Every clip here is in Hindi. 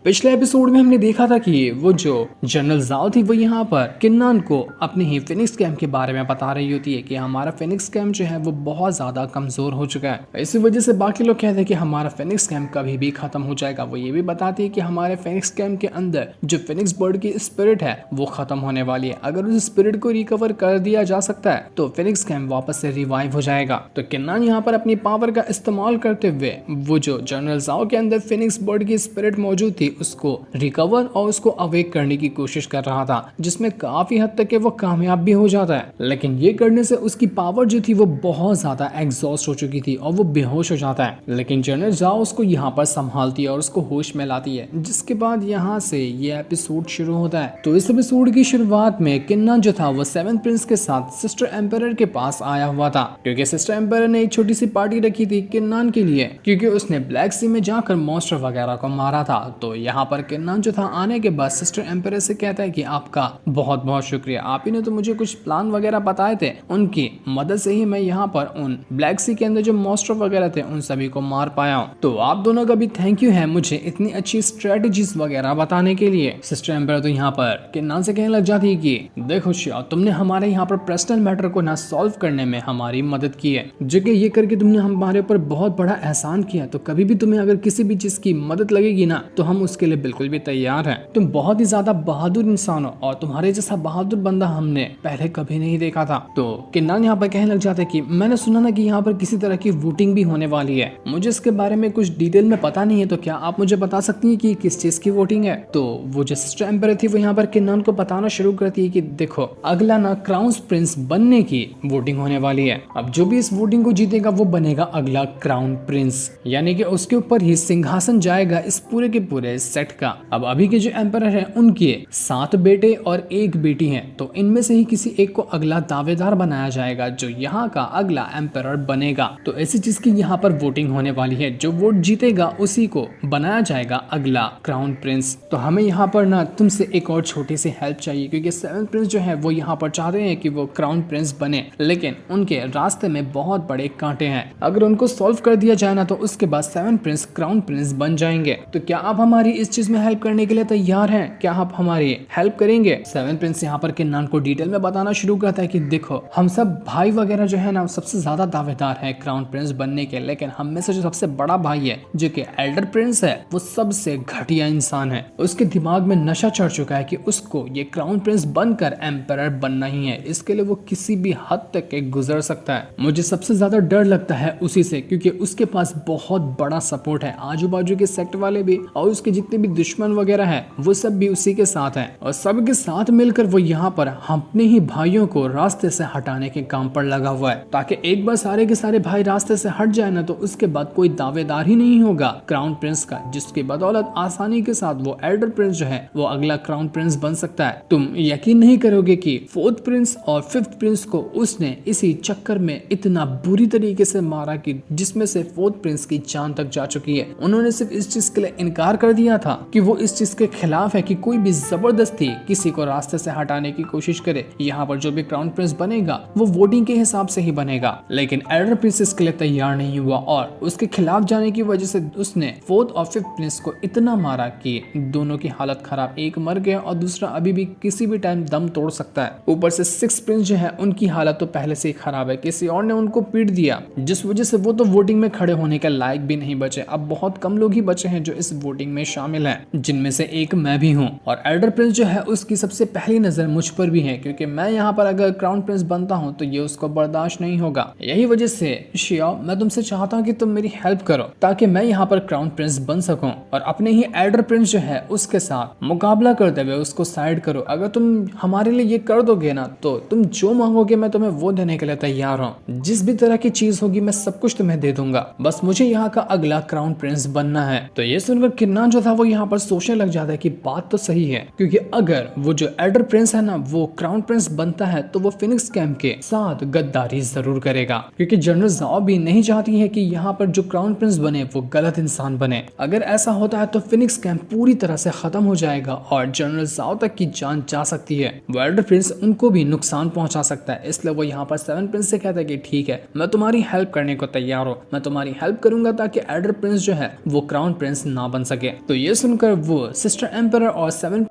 पिछले एपिसोड में हमने देखा था कि वो जो जनरल जाओ थी वो यहाँ पर किन्नान को अपने ही फिनिक्स कैंप के बारे में बता रही होती है कि हमारा फिनिक्स कैंप जो है वो बहुत ज्यादा कमजोर हो चुका है। इसी वजह से बाकी लोग कहते हैं कि हमारा फिनिक्स कैंप कभी भी खत्म हो जाएगा। वो ये भी बताती है कि हमारे फिनिक्स कैंप के अंदर जो फिनिक्स बर्ड की स्पिरिट है वो खत्म होने वाली है। अगर उस स्पिरिट को रिकवर कर दिया जा सकता है तो फिनिक्स कैंप वापस से रिवाइव हो जाएगा। तो किन्नान यहाँ पर अपनी पावर का इस्तेमाल करते हुए वो जो जनरल जाओ के अंदर फिनिक्स बर्ड की स्पिरिट मौजूद थी उसको रिकवर और उसको अवेक करने की कोशिश कर रहा था, जिसमें काफी हद तक वो कामयाब भी हो जाता है। लेकिन ये करने से उसकी पावर जो थी वो बहुत ज्यादा एग्जॉस्ट हो चुकी थी और वो बेहोश हो जाता है। लेकिन जनरल जाओ उसको यहाँ पर संभालती है और उसको होश में लाती है, जिसके बाद यहाँ से ये एपिसोड शुरू होता है। तो इस एपिसोड की शुरुआत में किन्नान जो था वो सेवन प्रिंस के साथ सिस्टर एम्पायर के पास आया हुआ था, क्योंकि सिस्टर एम्पायर ने एक छोटी सी पार्टी रखी थी किन्नान के लिए, क्योंकि उसने ब्लैक सी में जाकर मॉन्स्टर वगैरह को मारा था। तो यहाँ पर किन्नान जो था आने के बाद सिस्टर एम्पायर से कहता है कि आपका बहुत बहुत शुक्रिया, आप ही ने तो मुझे कुछ प्लान वगैरह बताए थे, उनकी मदद से ही मैं यहाँ पर उन ब्लैक सी के अंदर जो मॉन्स्टर वगैरह थे उन सभी को मार पाया हूँ। तो आप दोनों का भी थैंक यू है मुझे इतनी अच्छी स्ट्रेटेजीज वगैरह बताने के लिए। सिस्टर एम्पायर तो यहाँ पर किन्नान से कहने लग जाती है कि देखो शिया, तुमने हमारे यहाँ पर पर्सनल मैटर को ना सॉल्व करने में हमारी मदद की है, जो कि ये करके तुमने हमारे ऊपर बहुत बड़ा एहसान किया। तो कभी भी तुम्हें अगर किसी भी चीज की मदद लगेगी ना तो हम उसके लिए बिल्कुल भी तैयार हैं। तुम बहुत ही ज्यादा बहादुर इंसान हो और तुम्हारे जैसा बहादुर बंदा हमने पहले कभी नहीं देखा था। तो किन्नान यहाँ पर कहने लग जाते कि मैंने सुना ना कि यहाँ पर किसी तरह की वोटिंग भी होने वाली है, मुझे इसके बारे में कुछ डिटेल में पता नहीं है, तो क्या आप मुझे बता सकती हैं कि किस चीज की वोटिंग है। तो वो जो सिस्टर एम्पायर थी वो यहाँ पर किन्नान को बताना शुरू करती है कि देखो अगला ना क्राउन प्रिंस बनने की वोटिंग होने वाली है। अब जो भी इस वोटिंग को जीतेगा वो बनेगा अगला क्राउन प्रिंस, यानी कि उसके ऊपर ही सिंहासन जाएगा इस पूरे के पूरे सेट का। अब अभी के जो एम्पायर है उनके 7 बेटे और 1 बेटी है, तो इनमें से ही किसी एक को अगला दावेदार बनाया जाएगा जो यहाँ का अगला एम्पायर बनेगा। तो ऐसी चीज की यहाँ पर वोटिंग होने वाली है, जो वोट जीतेगा उसी को बनाया जाएगा अगला क्राउन प्रिंस। तो हमें यहाँ पर ना तुमसे एक और छोटी सी हेल्प चाहिए, क्योंकि सेवन प्रिंस जो है वो यहाँ पर चाहते हैं कि वो क्राउन प्रिंस बने, लेकिन उनके रास्ते में बहुत बड़े कांटे हैं। अगर उनको सॉल्व कर दिया जाए ना तो उसके बाद सेवन प्रिंस क्राउन प्रिंस बन जाएंगे। तो क्या आप हमारी इस चीज में हेल्प करने के लिए तैयार हैं? क्या आप हमारी हेल्प करेंगे? सेवन प्रिंस यहाँ पर किन्नान को डिटेल में बताना शुरू करता है कि देखो हम सब भाई वगैरह जो है ना सबसे ज्यादा दावेदार है क्राउन प्रिंस बनने के, लेकिन हम में से जो सबसे बड़ा भाई है जो कि एल्डर प्रिंस है वो सबसे घटिया इंसान है। उसके दिमाग में नशा चढ़ चुका है कि उसको ये क्राउन प्रिंस बनकर एम्पायर बनना ही है, इसके लिए वो किसी भी हद तक के गुजर सकता है। मुझे सबसे ज्यादा डर लगता है उसी से, क्योंकि उसके पास बहुत बड़ा सपोर्ट है, आजू बाजू के सेक्ट वाले भी और उसके जितने भी दुश्मन वगैरह है वो सब भी उसी के साथ हैं, और सबके साथ मिलकर वो यहाँ पर अपने ही भाइयों को रास्ते से हटाने के काम पर लगा हुआ है, ताकि एक बार सारे के सारे भाई रास्ते से हट जाए ना तो उसके बाद कोई दावेदार ही नहीं होगा क्राउन प्रिंस का, जिसकी बदौलत आसानी के साथ वो एल्डर प्रिंस जो है वो अगला क्राउन प्रिंस बन सकता है। तुम यकीन नहीं करोगे कि 4th प्रिंस और 5th प्रिंस को उसने इसी चक्कर में इतना बुरी तरीके से मारा कि जिसमें से 4th प्रिंस की जान तक जा चुकी है। उन्होंने सिर्फ इस चीज के लिए इनकार कर दिया था कि वो इस चीज के खिलाफ है कि कोई भी जबरदस्ती किसी को रास्ते से हटाने की कोशिश करे। यहाँ पर जो भी क्राउन प्रिंस बनेगा वो वोटिंग के हिसाब से ही बनेगा, लेकिन एल्डर प्रिंस इसके लिए तैयार नहीं हुआ और उसके खिलाफ जाने की वजह से उसने 4th और 5th प्रिंस को इतना मारा कि दोनों की हालत खराब, एक मर गया और दूसरा अभी भी किसी भी टाइम दम तोड़ सकता है। ऊपर से 6th प्रिंस जो है उनकी हालत तो पहले से ही खराब है, किसी और ने उनको पीट दिया जिस वजह से वो तो वोटिंग में खड़े होने के लायक भी नहीं बचे। अब बहुत कम लोग ही बचे हैं जो इस वोटिंग में शामिल हैं, जिनमें से एक मैं भी हूँ। और एल्डर प्रिंस जो है उसकी सबसे पहली नजर मुझ पर भी है, क्योंकि मैं यहाँ पर अगर क्राउन प्रिंस बनता हूँ तो ये उसको बर्दाश्त नहीं होगा। यही वजह से शिया मैं तुमसे चाहता हूँ कि तुम मेरी हेल्प करो ताकि मैं यहाँ पर क्राउन प्रिंस बन सकूं और अपने ही एल्डर प्रिंस जो है उसके साथ मुकाबला करते हुए उसको साइड करो। अगर तुम हमारे लिए ये कर दोगे ना तो तुम जो मांगोगे मैं तुम्हें वो देने के लिए तैयार हूँ, जिस भी तरह की चीज होगी मैं सब कुछ तुम्हें दे दूंगा, बस मुझे यहाँ का अगला क्राउन प्रिंस बनना है। तो ये सुनकर किन्नान जो था वो यहाँ पर सोचने लग जाता है कि बात तो सही है, क्योंकि अगर वो जो एल्डर प्रिंस है ना वो क्राउन प्रिंस बनता है तो वो फिनिक्स कैंप के साथ गद्दारी जरूर करेगा, क्योंकि जनरल जाओ भी नहीं चाहती है कि यहाँ पर जो क्राउन प्रिंस बने वो गलत इंसान बने। अगर ऐसा होता है तो फिनिक्स कैंप पूरी तरह से खत्म हो जाएगा और जनरल जाओ तक की जान जा सकती है। वो एल्डर प्रिंस उनको भी नुकसान पहुंचा सकता है, इसलिए वो यहाँ पर सेवन प्रिंस से कहता है कि ठीक है मैं तुम्हारी हेल्प करने को तैयार हूँ, मैं तुम्हारी हेल्प करूंगा ताकि एल्डर प्रिंस जो है वो क्राउन प्रिंस ना बन सके। तो ये सुनकर वो सिस्टर एम्परर और सेवन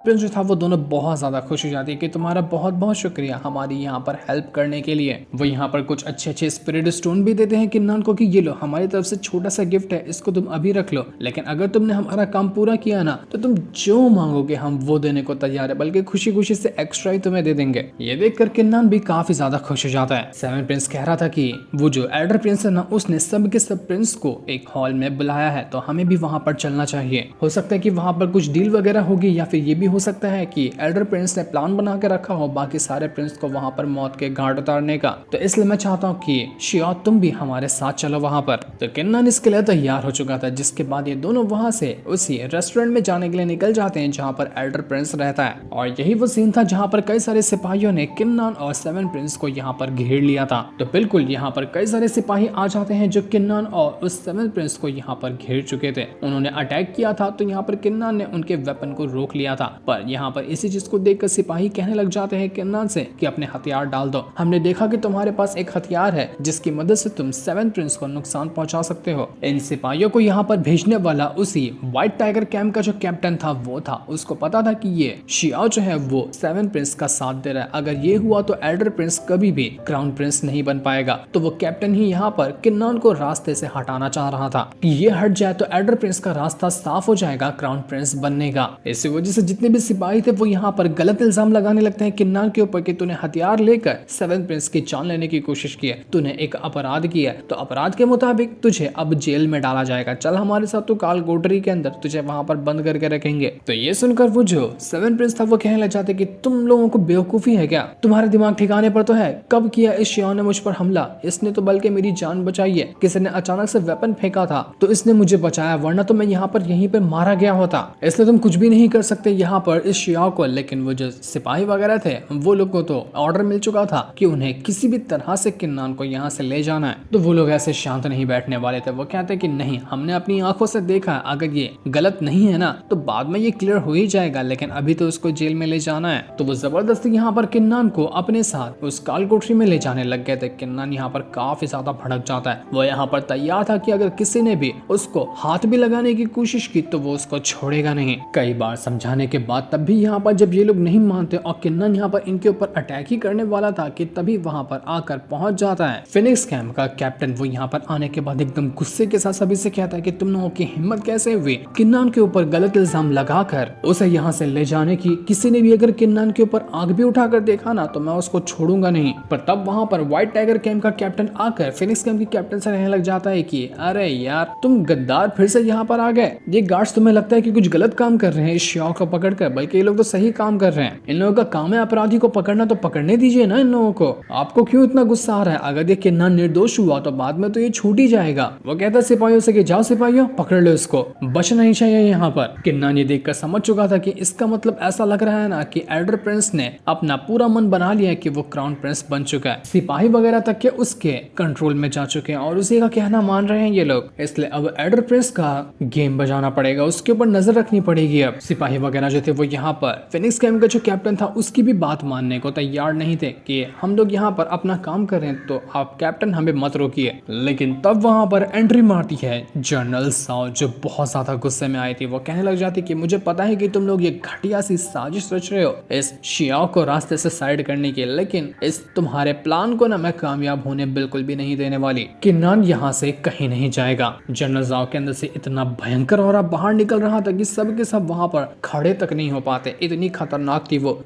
प्रिंस जो था वो दोनों बहुत ज्यादा खुश हो जाती है कि तुम्हारा बहुत बहुत शुक्रिया हमारी यहाँ पर हेल्प करने के लिए। वो यहाँ पर कुछ अच्छे अच्छे स्पिरिट स्टोन भी देते हैं किन्नान को कि ये लो हमारी तरफ से छोटा सा गिफ्ट है, इसको तुम अभी रख लो, लेकिन अगर तुमने हमारा काम पूरा किया ना तो तुम जो मांगोगे हम वो देने को तैयार है, बल्कि खुशी खुशी से एक्स्ट्रा ही तुम्हें दे देंगे। ये देखकर किन्नान भी काफी ज्यादा खुश हो जाता है। सेवन प्रिंस कह रहा था कि वो जो एल्डर प्रिंस है ना उसने सब के सब प्रिंस को एक हॉल में बुलाया है, तो हमें भी वहां पर चलना चाहिए। हो सकता है कि वहां पर कुछ डील वगैरह होगी, या फिर ये भी हो सकता है कि एल्डर प्रिंस ने प्लान बना के रखा हो बाकी सारे प्रिंस को वहां पर मौत के घाट उतारने का। तो इसलिए मैं चाहता हूँ कि शिया तुम भी हमारे साथ चलो वहां पर। तो किन्नान इसके लिए तैयार हो चुका था, जिसके बाद ये दोनों वहां से उसी रेस्टोरेंट में जाने के लिए निकल जाते हैं जहाँ पर एल्डर प्रिंस रहता है। और यही वो सीन था जहाँ पर कई सारे सिपाहियों ने किन्नान और सेवन प्रिंस को यहाँ पर घेर लिया था। तो बिल्कुल यहाँ पर कई सारे सिपाही आ जाते हैं जो किन्नान और उस सेवन प्रिंस को यहाँ पर घेर चुके थे। उन्होंने अटैक किया था, तो यहाँ पर किन्नान ने उनके वेपन को रोक लिया था। पर यहाँ पर इसी चीज को देखकर सिपाही कहने लग जाते हैं किन्नान से कि अपने हथियार डाल दो, हमने देखा कि तुम्हारे पास एक हथियार है जिसकी मदद से तुम सेवन प्रिंस को नुकसान पहुंचा सकते हो। इन सिपाहियों को यहाँ पर भेजने वाला उसी व्हाइट टाइगर कैंप का जो कैप्टन था वो था। उसको पता था कि ये शियाओ जो है वो सेवन प्रिंस का साथ दे रहा है, अगर ये हुआ तो एल्डर प्रिंस कभी भी क्राउन प्रिंस नहीं बन पाएगा। तो वो कैप्टन ही यहाँ पर किन्नान को रास्ते से हटाना चाह रहा था कि ये हट जाए तो एल्डर प्रिंस का रास्ता साफ हो जाएगा क्राउन प्रिंस बनने का। इसी वजह से जितने भी सिपाही थे वो यहाँ पर गलत इल्जाम लगाने लगते हैं किन्नान के ऊपर कि तूने हथियार लेकर सेवन प्रिंस की जान लेने की कोशिश की है, तूने एक अपराध किया है, तो अपराध के मुताबिक तुझे अब जेल में डाला जाएगा, चल हमारे साथ तू काल कोठरी के अंदर, तुझे वहां पर बंद करके रखेंगे। तो ये सुनकर वो जो सेवन प्रिंस था वो कहने लग जाते कि तुम लोगों को बेवकूफी है क्या, तुम्हारे दिमाग ठिकाने पर तो है, कब किया इस शियाओ ने मुझ पर हमला, इसने तो बल्कि मेरी जान बचाई है, किसी ने अचानक से वेपन फेंका था तो इसने मुझे बचाया, वरना तो मैं यहाँ पर यहीं पर मारा गया होता, इसलिए तुम कुछ भी नहीं कर सकते यहाँ पर इस शियाओ को। लेकिन वो जो सिपाही वगैरह थे वो लोग को तो ऑर्डर मिल चुका था कि उन्हें किसी भी तरह से किन्नान को यहाँ से ले जाना है। तो वो लोग ऐसे शांत नहीं बैठने वाले थे, वो कहते कि नहीं, हमने अपनी आंखों से देखा, अगर ये गलत नहीं है ना तो बाद में ये क्लियर हो ही जाएगा, लेकिन अभी तो उसको जेल में ले जाना है। तो वो जबरदस्ती यहाँ पर किन्नान को अपने साथ उस काल कोठरी में ले जाने लग गए थे। किन्नान यहाँ पर काफी ज्यादा भड़क जाता है, वो यहाँ पर तैयार था कि अगर किसी ने भी उसको हाथ भी लगाने की कोशिश की तो वो उसको छोड़ेगा नहीं। कई बार समझाने के बाद तब भी यहाँ पर जब ये लोग नहीं मानते और किन्नान यहाँ पर इनके ऊपर अटैक ही करने वाला था कि तभी वहां पर आकर पहुंच जाता है फिनिक्स कैंप का कैप्टन। वो यहाँ पर आने के बाद एकदम गुस्से के साथ सभी से कहता है कि तुम लोगों की हिम्मत कैसे हुई किन्नान के ऊपर गलत इल्जाम लगाकर उसे यहाँ से ले जाने की। किसी ने भी अगर किन्नान के ऊपर आग भी उठाकर देखा ना तो मैं उसको छोड़ूंगा नहीं। पर तब वहां पर व्हाइट टाइगर कैंप का कैप्टन आकर फिनिक्स कैंप के कैप्टन से कहने लग जाता है कि अरे यार तुम गद्दार फिर से यहाँ पर आ गए, ये गार्ड्स तुम्हें लगता है कि कुछ गलत काम कर रहे हैं इस शियाओ को पकड़कर, बल्कि ये लोग तो सही काम कर रहे हैं, इन लोगों का काम है अपराधी को पकड़ना, तो पकड़ने दीजिए ना इन लोगों को, आपको क्यों इतना गुस्सा आ रहा है, अगर ये किन्नान निर्दोष हुआ तो बाद में तो ये छूट ही जाएगा। वो कहता है सिपाहियों से कि जाओ सिपाहियों पकड़ लो इसको, बचना नहीं चाहिए यहाँ पर। किन्नान ये देखकर समझ चुका था कि इसका मतलब ऐसा लग रहा है ना कि एल्डर प्रिंस ने अपना पूरा मन बना लिया है कि वो क्राउन प्रिंस बन चुका है, सिपाही वगैरह तक के उसके कंट्रोल में जा चुके हैं और उसी का कहना मान रहे हैं ये लोग, इसलिए अब एल्डर प्रिंस का गेम बजाना पड़ेगा, उसके ऊपर नजर रखनी पड़ेगी। अब सिपाही वगैरह जो थे वो यहाँ पर फिनिक्स कैंप का जो कैप्टन था उसकी भी बात मानने को तैयार नहीं थे कि हम लोग यहाँ पर अपना काम कर रहे हैं तो आप कैप्टन हमें मत रोकिए। लेकिन तब वहां पर एंट्री मारती है जनरल साओ, जो बहुत ज्यादा गुस्से में आई थी। वो कहने लग जाती कि मुझे पता है कि तुम लोग ये घटिया सी साजिश रच रहे हो इस शियाओ को रास्ते से साइड करने की, लेकिन इस तुम्हारे प्लान को ना मैं कामयाब होने बिल्कुल भी नहीं देने वाली। किन्नान यहाँ से कहीं नहीं जाएगा। जनरल साओ के अंदर से इतना भयंकर और बाहर निकल रहा था कि सब के सब वहां पर खड़े तक नहीं हो पाते, इतनी खतरनाक थी वो।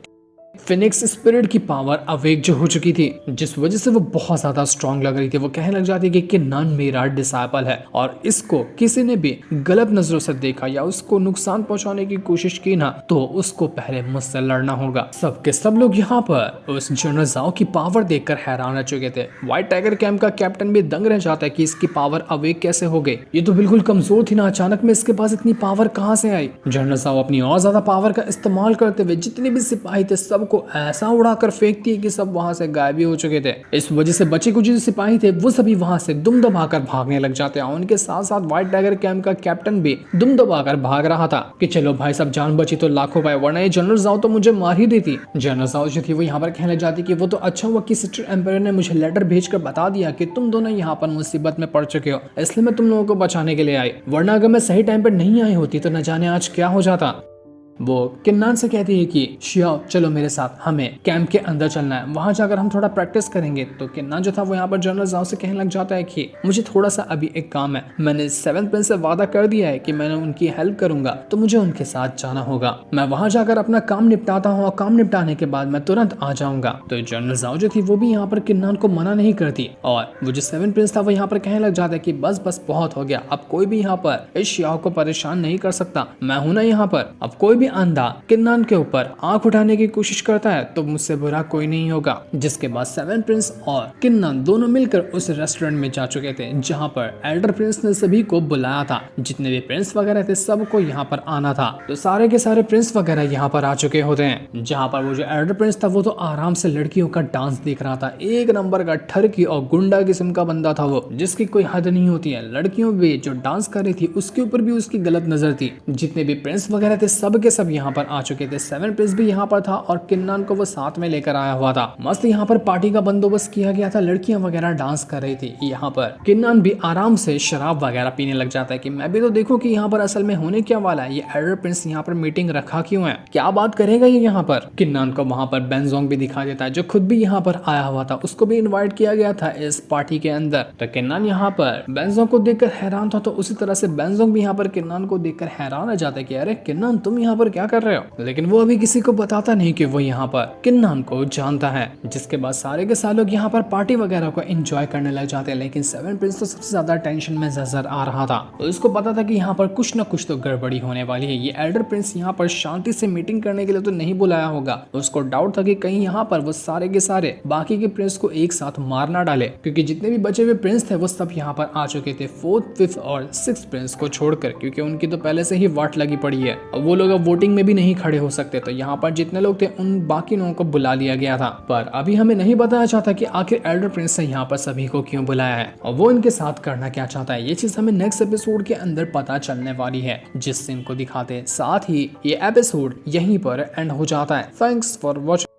फिनिक्स स्पिरिट की पावर अवेक जो हो चुकी थी, जिस वजह से वो बहुत ज्यादा स्ट्रॉन्ग लग रही थी। वो कहने लग जाती कि किन्नान मेरा डिसाइपल है और इसको किसी ने भी गलत नजरों से देखा या उसको नुकसान पहुंचाने की कोशिश की ना तो उसको पहले मुझसे लड़ना होगा। सबके सब लोग यहाँ पर उस जनरल जाओ की पावर देखकर हैरान रह चुके थे। व्हाइट टाइगर कैंप का कैप्टन भी दंग रह जाता है कि इसकी पावर अवेक कैसे हो गई, ये तो बिल्कुल कमजोर थी ना, अचानक में इसके पास इतनी पावर कहाँ से आई। जनरल जाओ अपनी और ज्यादा पावर का इस्तेमाल करते हुए जितने भी सिपाही थे सब सबको ऐसा उड़ाकर फेंकती है कि सब वहां से गायब भी हो चुके थे। इस वजह से बचे कुछ जो सिपाही थे वो सभी वहां से दुम दबाकर भागने लग जाते हैं। उनके साथ साथ व्हाइट टाइगर कैंप का कैप्टन भी दुम दबाकर भाग रहा था कि चलो भाई सब जान बची तो लाखों पाए, वरना ये जनरल जाओ तो मुझे मार ही देती। जनरल जाओ जो थी वो यहाँ पर कहने जाती कि वो तो अच्छा हुआ कि सिस्टर एम्पायर ने मुझे लेटर भेजकर बता दिया कि तुम दोनों यहाँ पर मुसीबत में पड़ चुके हो, इसलिए मैं तुम लोगों को बचाने के लिए आई, वरना अगर मैं सही टाइम पर नहीं आई होती तो न जाने आज क्या हो जाता। वो किन्नान से कहती है कि शियाओ चलो मेरे साथ, हमें कैंप के अंदर चलना है, वहां जाकर हम थोड़ा प्रैक्टिस करेंगे। तो किन्नान जो था वो यहाँ पर जनरल जाओ से कहने लग जाता है कि मुझे थोड़ा सा अभी एक काम है, मैंने 7th प्रिंस से वादा कर दिया है कि मैंने उनकी हेल्प करूंगा, तो मुझे उनके साथ जाना होगा। मैं वहां जाकर अपना काम निपटाता हूँ और काम निपटाने के बाद मैं तुरंत आ जाऊंगा। तो जनरल जाओ जो थी वो भी यहाँ पर किन्नान को मना नहीं करती और वो जो 7th प्रिंस था वो यहाँ पर कहने लग जाता है कि बस बस बहुत हो गया, अब कोई भी यहाँ पर इस शियाओ को परेशान नहीं कर सकता, मैं हूं ना यहाँ पर। अब कोई भी अंधा किन्नान के ऊपर आंख उठाने की कोशिश करता है तो मुझसे बुरा कोई नहीं होगा। जिसके बाद 7th प्रिंस और किन्नान दोनों मिलकर उस रेस्टोरेंट में जा चुके थे जहां पर एल्डर प्रिंस ने सभी को बुलाया था, जितने भी प्रिंस वगैरह थे सबको यहाँ पर आना था। तो सारे के सारे प्रिंस वगैरह यहाँ पर आ चुके होते हैं, जहाँ पर वो जो एल्डर प्रिंस था वो तो आराम से लड़कियों का डांस देख रहा था। एक नंबर का ठरकी और गुंडा किस्म का बंदा था वो, जिसकी कोई हद नहीं होती है। लड़कियों भी जो डांस कर रही थी उसके ऊपर भी उसकी गलत नजर थी। जितने भी प्रिंस वगैरह थे सब के सब यहाँ पर आ चुके थे। 7th प्रिंस भी यहाँ पर था और किन्नान को वो साथ में लेकर आया हुआ था। मस्त यहाँ पर पार्टी का बंदोबस्त किया गया था, लड़कियां वगैरह डांस कर रही थी। यहाँ पर किन्नान भी आराम से शराब वगैरह पीने लग जाता है कि मैं भी तो देखूं कि यहाँ पर असल में होने क्या वाला है, ये एल्डर प्रिंस यहाँ पर मीटिंग रखा क्यों है, क्या बात करेगा ये यहाँ पर। किन्नान को वहां पर बेनजोंग भी दिखा देता है जो खुद भी यहाँ पर आया हुआ था, उसको भी इन्वाइट किया गया था इस पार्टी के अंदर। तो किन्नान यहाँ पर बेनजोंग को देखकर हैरान था, तो उसी तरह से बेनजोंग भी यहाँ पर किन्नान को देखकर हैरान हो जाता है कि अरे किन्नान तुम यहाँ पर क्या कर रहे हो। लेकिन वो अभी किसी को बताता नहीं कि वो यहाँ पर किन्नान को जानता है। जिसके बाद सारे के सारे लोग यहाँ पर पार्टी वगैरह को एंजॉय करने लग जाते हैं। लेकिन 7th प्रिंस तो सबसे ज्यादा टेंशन में नजर आ रहा था, तो इसको पता था कि यहाँ पर कुछ न कुछ तो गड़बड़ी होने वाली है। ये एल्डर प्रिंस यहाँ पर शांति से मीटिंग करने के लिए तो नहीं बुलाया होगा। उसको डाउट था कि कहीं यहाँ पर वो सारे के सारे बाकी के प्रिंस को एक साथ मार ना डाले, क्योंकि जितने भी बचे हुए प्रिंस थे वो सब यहाँ पर आ चुके थे 4th, 5th और 6th प्रिंस को छोड़कर, क्योंकि उनकी तो पहले से ही वाट लगी पड़ी है और वो लोग अब वोटिंग में भी नहीं खड़े हो सकते। तो यहाँ पर जितने लोग थे उन बाकी लोगों को बुला लिया गया था, पर अभी हमें नहीं बताया चाहता कि आखिर एल्डर प्रिंस ने यहाँ पर सभी को क्यों बुलाया है और वो इनके साथ करना क्या चाहता है। ये चीज हमें नेक्स्ट एपिसोड के अंदर पता चलने वाली है, जिस सीन को दिखाते साथ ही ये एपिसोड यहीं पर एंड हो जाता है। Thanks for watching.